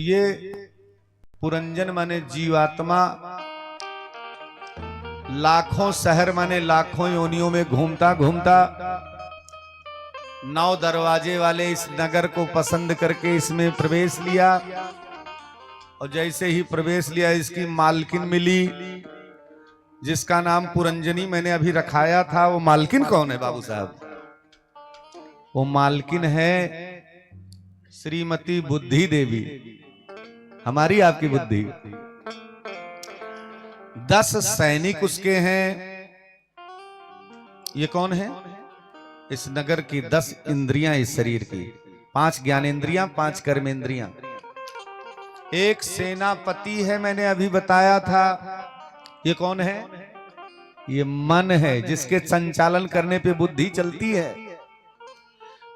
ये पुरंजन माने जीवात्मा लाखों शहर माने लाखों योनियों में घूमता घूमता 9 दरवाजे वाले इस नगर को पसंद करके इसमें प्रवेश लिया। और जैसे ही प्रवेश लिया इसकी मालकिन मिली जिसका नाम पुरंजनी मैंने अभी रखाया था। वो मालकिन कौन है बाबू साहब? वो मालकिन है श्रीमती बुद्धि देवी, हमारी आपकी बुद्धि। 10 सैनिक उसके हैं। ये कौन है? इस नगर की 10 इंद्रियां इस शरीर की, 5 ज्ञानेंद्रियां, 5 कर्मेंद्रियां। एक सेनापति है, मैंने अभी बताया था। ये कौन है? ये मन है जिसके संचालन करने पे बुद्धि चलती है।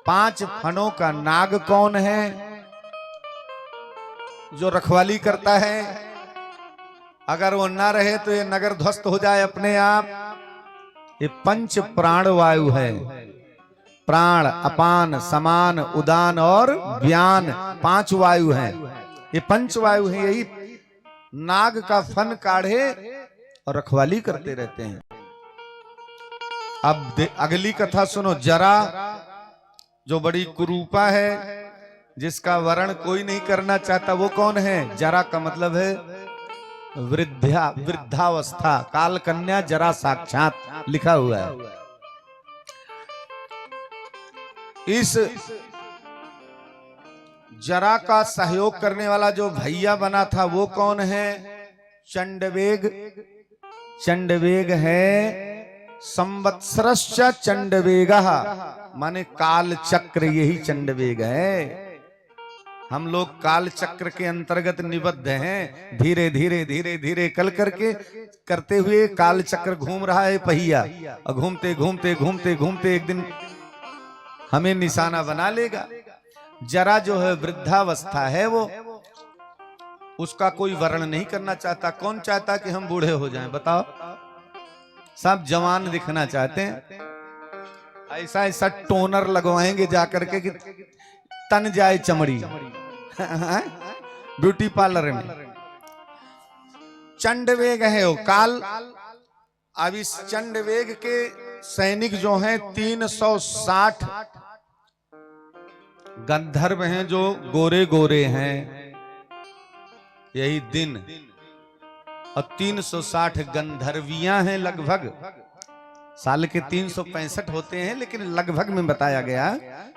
5 फनों का नाग कौन है? जो रखवाली करता है। अगर वो ना रहे तो ये नगर ध्वस्त हो जाए अपने आप। ये 5 प्राण वायु है। प्राण, अपान, समान, उदान और व्यान, 5 वायु हैं। ये 5 वायु हैं। यही नाग का फन काढ़े और रखवाली करते रहते हैं। अब अगली कथा सुनो। जरा जो बड़ी कुरूपा है, जिसका वर्ण कोई नहीं करना चाहता, वो कौन है? जरा का मतलब है वृद्धावस्था। काल कन्या जरा साक्षात लिखा हुआ है। इस जरा का सहयोग करने वाला जो भैया बना था वो कौन है? चंडवेग। चंडवेग है संवत्सरश्च चंडवेगः, माने काल चक्र, यही चंडवेग है। हम लोग काल चक्र के अंतर्गत निबद्ध हैं। धीरे धीरे धीरे धीरे कल करके करते हुए काल चक्र घूम रहा है पहिया, और घूमते घूमते घूमते घूमते एक दिन हमें निशाना बना लेगा। जरा जो है वृद्धावस्था है, वो उसका कोई वर्ण नहीं करना चाहता। कौन चाहता कि हम बूढ़े हो जाएं? बताओ। सब जवान दिखना चाहते हैं। ऐसा ऐसा टोनर लगवाएंगे जाकर के कि तन जाए चमड़ी ब्यूटी पार्लर में। चंडवेग है वो काल। अब इस चंडवेग के सैनिक जो हैं 360 गंधर्व हैं, जो गोरे गोरे हैं, यही दिन। और 360 गंधर्वियां हैं लगभग। साल के 365 होते हैं, लेकिन लगभग में बताया गया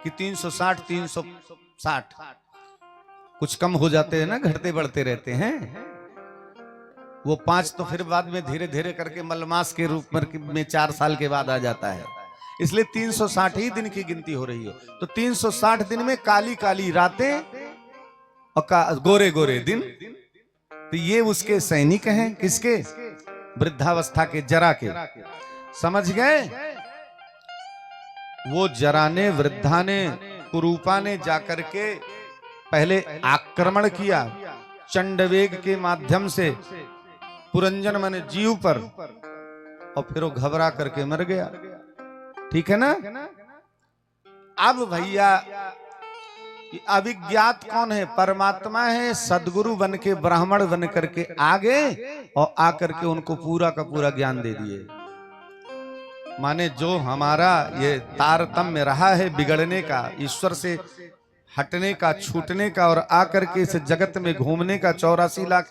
कि 360 360 कुछ कम हो जाते हैं ना, घटते बढ़ते रहते हैं। वो 5 तो फिर बाद में धीरे धीरे करके मलमास के रूप में 4 साल के बाद आ जाता है। इसलिए 360 ही दिन की गिनती हो रही है। तो 360 दिन में काली काली रातें और गोरे गोरे दिन। तो ये उसके सैनिक हैं। किसके? वृद्धावस्था के, जरा के। समझ गए? वो जरा ने, वृद्धा ने, कुरूपा ने जाकर के पहले आक्रमण किया चंडवेग के माध्यम से पुरंजन माने जीव पर, और फिर वो घबरा करके मर गया। ठीक है ना? अब भैया अभिज्ञात कौन है? परमात्मा है। सदगुरु बन के, ब्राह्मण बन करके आगे और आकर के उनको पूरा का पूरा ज्ञान दे दिए। माने जो हमारा ये तारतम्य रहा है बिगड़ने का, ईश्वर से हटने का, छूटने का, और आकर के इस जगत में घूमने का, 84 लाख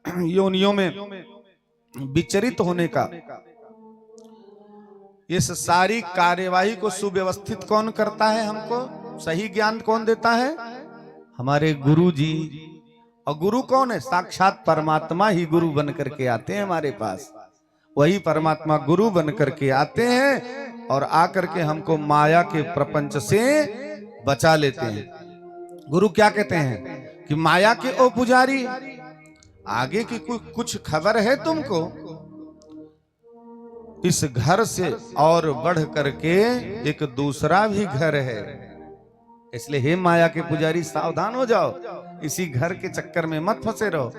योनियों में विचरित होने का, इस सारी कार्यवाही को सुव्यवस्थित कौन करता है? हमको सही ज्ञान कौन देता है? हमारे गुरु जी। और गुरु कौन है? साक्षात परमात्मा ही गुरु बन करके आते हैं हमारे पास। वही परमात्मा गुरु बन करके आते हैं और आकर के हमको माया के प्रपंच से बचा लेते हैं। गुरु क्या कहते हैं कि माया के ओ पुजारी, आगे की कुछ खबर है तुमको? इस घर से और बढ़ करके एक दूसरा भी घर है। इसलिए हे माया के पुजारी, सावधान हो जाओ। इसी घर के चक्कर में मत फंसे रहो।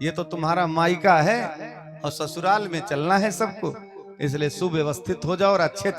ये तो तुम्हारा मायका है और ससुराल में चलना है सबको। इसलिए सुव्यवस्थित हो जाओ और अच्छे अच्छे